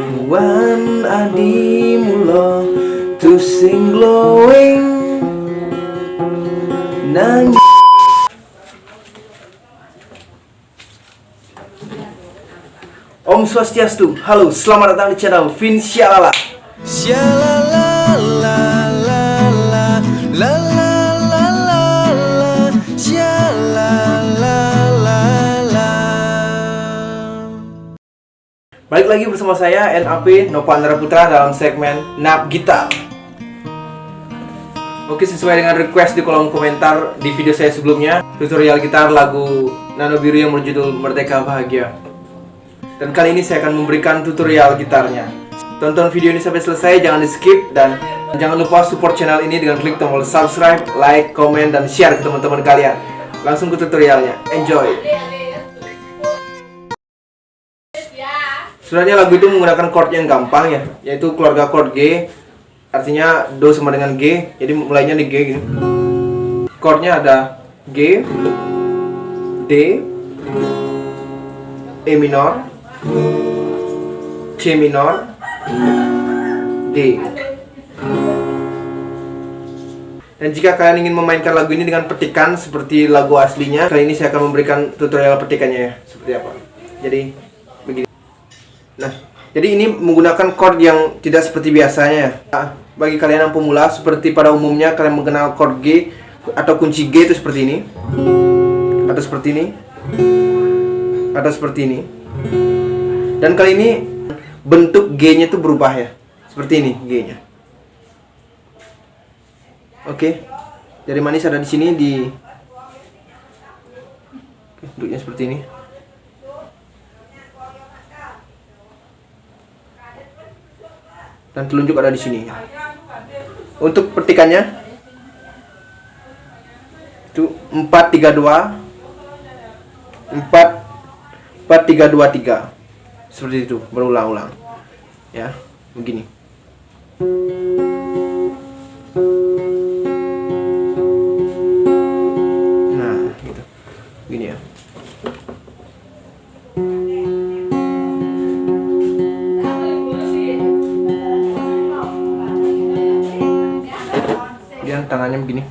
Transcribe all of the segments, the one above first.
Wan adi mula to sing glowing nang. Om Swastiastu. Halo, selamat datang di channel Vin Syalala. Balik lagi bersama saya NAP Nova Andra Putra dalam segmen Nap Gitar. Oke, sesuai dengan request di kolom komentar di video saya sebelumnya, tutorial gitar lagu Nano Biru yang berjudul Merdeka Bahagia. Dan kali ini saya akan memberikan tutorial gitarnya. Tonton video ini sampai selesai, jangan di skip, dan jangan lupa support channel ini dengan klik tombol subscribe, like, komen, dan share ke teman-teman kalian. Langsung ke tutorialnya, enjoy! Sebenarnya lagu itu menggunakan chord yang gampang ya, yaitu keluarga chord G. Artinya Do sama dengan G, jadi mulainya di G gini. Chordnya ada G, D, E minor, C minor, D. Dan jika kalian ingin memainkan lagu ini dengan petikan seperti lagu aslinya, kali ini saya akan memberikan tutorial petikannya ya, seperti apa. Jadi begini. Nah, jadi ini menggunakan chord yang tidak seperti biasanya. Nah, bagi kalian yang pemula, seperti pada umumnya kalian mengenal chord G atau kunci G itu seperti ini, atau seperti ini, atau seperti ini. Dan kali ini bentuk G-nya itu berubah ya, seperti ini G-nya. Oke, jari manis ada di sini di. Oke, bentuknya seperti ini. Dan telunjuk ada di sini. Untuk petikannya itu 4-3-2 4-3-2-3. Seperti itu, berulang-ulang. Ya, begini. Nah, gitu. Begini ya. Kemudian tangannya begini.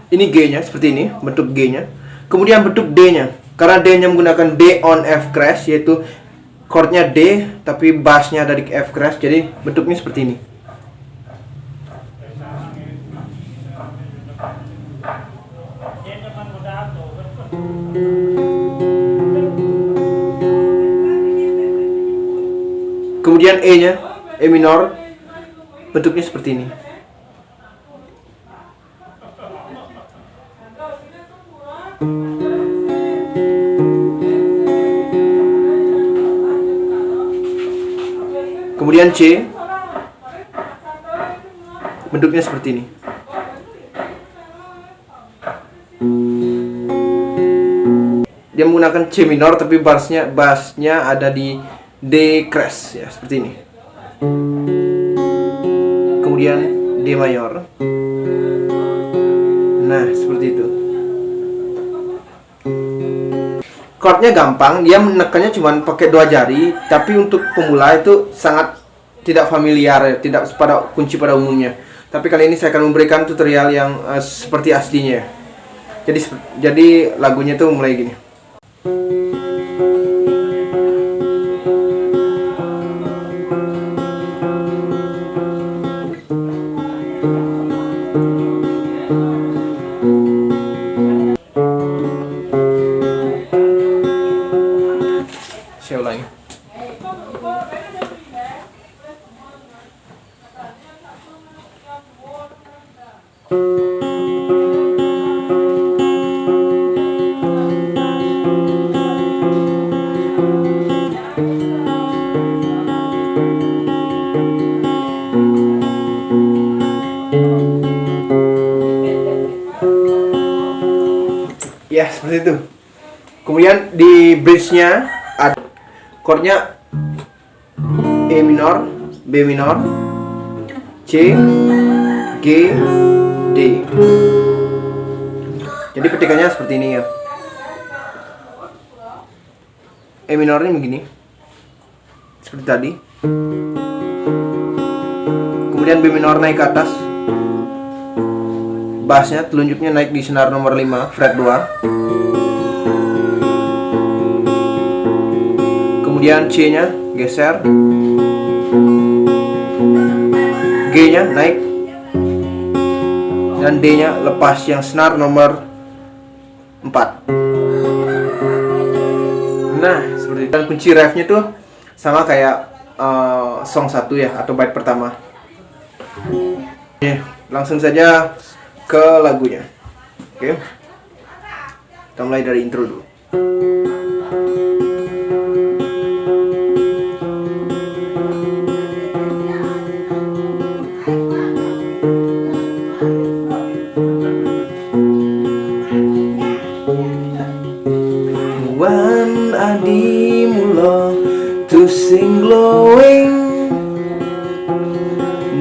Ini G-nya seperti ini, bentuk G-nya. Kemudian bentuk D-nya. Karena D-nya menggunakan D on F crash, yaitu chordnya D tapi bassnya ada di F crash, jadi bentuknya seperti ini. Kemudian E-nya, E minor, bentuknya seperti ini. Kemudian C, bentuknya seperti ini. Dia menggunakan C minor tapi bassnya ada di D crash ya, seperti ini. Kemudian D mayor. Nah, seperti itu. Chordnya gampang, dia menekannya cuma pakai 2 jari, tapi untuk pemula itu sangat tidak familiar ya, tidak pada kunci pada umumnya. Tapi kali ini saya akan memberikan tutorial yang seperti aslinya. Jadi lagunya tuh mulai gini. Saya ulangi. Ya, seperti itu. Kemudian di bridge-nya ada chordnya E minor, B minor, C, G, D. Jadi petikannya seperti ini ya. E minornya begini, seperti tadi. Kemudian B minor naik ke atas, bassnya telunjuknya naik di senar nomor 5 fret 2. Kemudian C nya geser, G nya naik, dan D nya lepas yang senar nomor 4. Nah, seperti itu. Dan kunci ref nya tuh sama kayak song 1 ya, atau bait pertama. Oke, langsung saja ke lagunya. Oke, kita mulai dari intro dulu. Wan adi mula to sing glowing,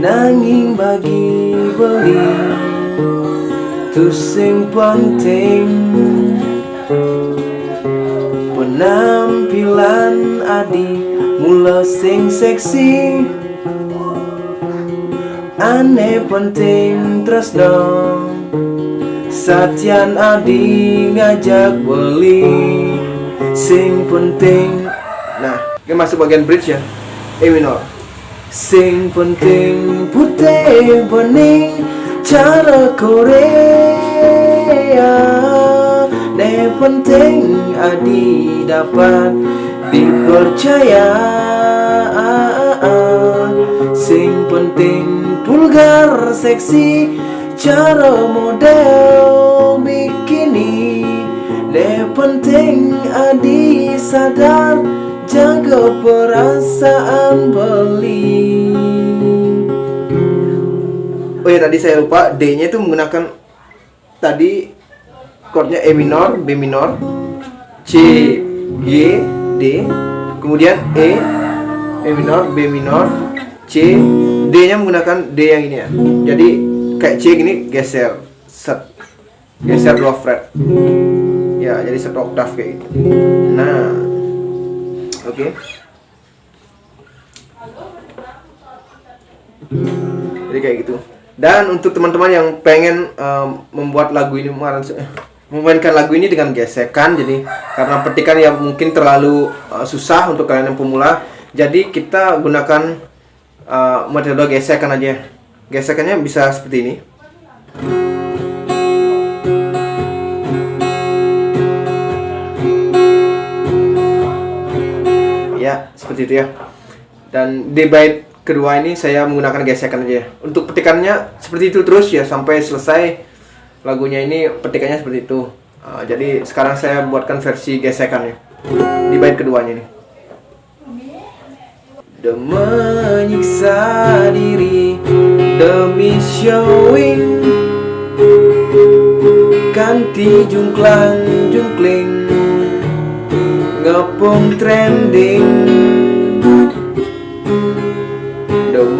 nanging bagi beli to sing penting. Penampilan adi mula sing seksi, aneh penting tresno, Satyan adi ngajak beli sing penting. Nah, kita masuk bagian bridge ya, E minor. Sing penting putih bening cara Korea, ne penting adi dapat dipercaya. Sing penting vulgar seksi cara model bikini, ne penting adi sadar jaga perasaan beli. Oh ya, tadi saya lupa, D-nya itu menggunakan tadi chordnya E minor, B minor, C, G, D, kemudian E minor, B minor, C, D-nya menggunakan D yang ini ya. Jadi kayak C gini geser, set, geser 2 fret. Ya, jadi 1 oktav kayak gitu. Nah, oke. Jadi kayak gitu. Dan untuk teman-teman yang pengen membuat lagu ini, memainkan lagu ini dengan gesekan, jadi karena petikan yang mungkin terlalu susah untuk kalian yang pemula, jadi kita gunakan metode gesekan aja. Gesekannya bisa seperti ini. Ya, seperti itu ya. Dan di bait kedua ini saya menggunakan gesekan aja. Untuk petikannya seperti itu terus ya sampai selesai lagunya ini, petikannya seperti itu. Jadi sekarang saya buatkan versi gesekannya di bait keduanya nih. Menyiksa diri demi showing, ganti jungklang jungkling, ngepung trending,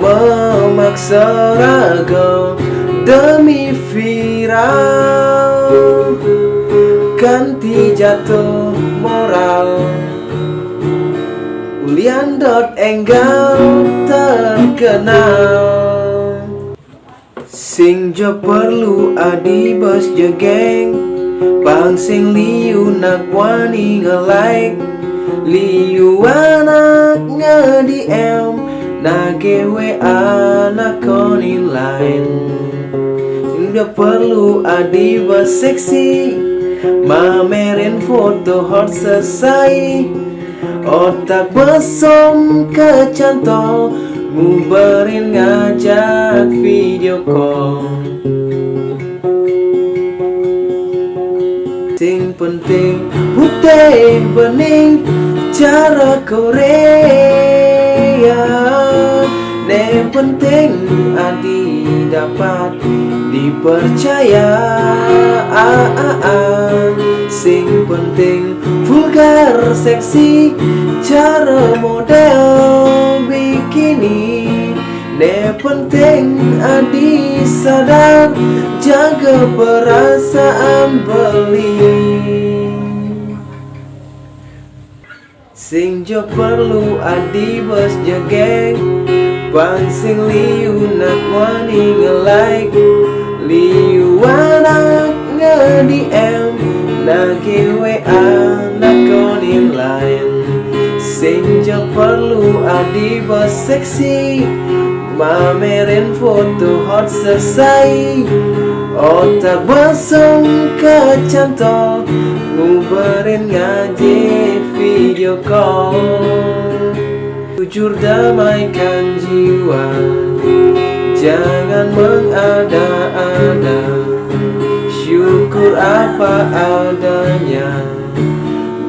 memaksa raga demi viral, ganti jatuh moral, Ulian.enggal terkenal. Sing jo perlu adi bos jegeng, bang sing liu nak wani nge-like, liu anak nge-DM, nage WA nakoni lain. Udah perlu adi bos seksi, mamerin foto hot selesai, otak besom kecantol, nguberin ngajak video call. Sing penting putih bening cara Korea, ne penting adi dapat dipercaya. Sing penting vulgar seksi cara model bikini, ne penting adi sadar jaga perasaan beli. Sing jo perlu adi bos jageng, bang sing liu nak wani nge-like, liu anak nge-DM, nage WA nak konin lain. Sing jo perlu adi bos seksi, mamerin foto hot selesai, otak basong kecantol, nguberin ngaji video call. Jujur damaikan jiwa, jangan mengada-ada, syukur apa adanya,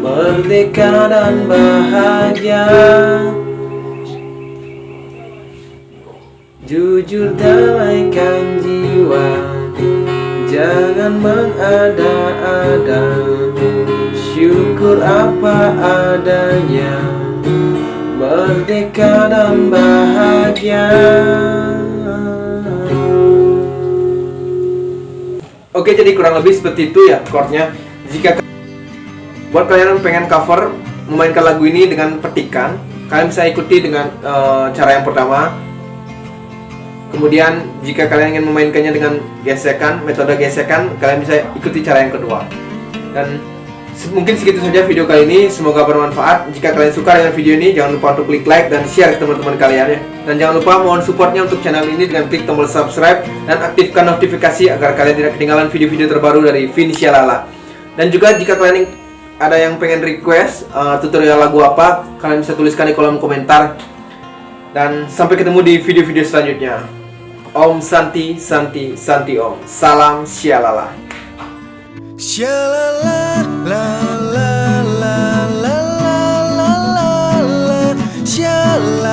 merdeka dan bahagia. Jujur damaikan jiwa, jangan mengada-ada, syukur apa adanya, merdeka dan bahagia. Oke, jadi kurang lebih seperti itu ya chordnya. Jika buat kalian yang pengen cover memainkan lagu ini dengan petikan, kalian bisa ikuti dengan cara yang pertama. Kemudian jika kalian ingin memainkannya dengan gesekan, metode gesekan, kalian bisa ikuti cara yang kedua. Dan mungkin segitu saja video kali ini, semoga bermanfaat. Jika kalian suka dengan video ini, jangan lupa untuk klik like dan share ke teman-teman kalian ya. Dan jangan lupa mohon supportnya untuk channel ini dengan klik tombol subscribe dan aktifkan notifikasi agar kalian tidak ketinggalan video-video terbaru dari Vinsya-Lala. Dan juga jika kalian ada yang pengen request tutorial lagu apa, kalian bisa tuliskan di kolom komentar. Dan sampai ketemu di video-video selanjutnya. Om Santi Santi Santi Om. Salam Sya-Lala. Sya-la-la, la la la la la la la la, Sya-la.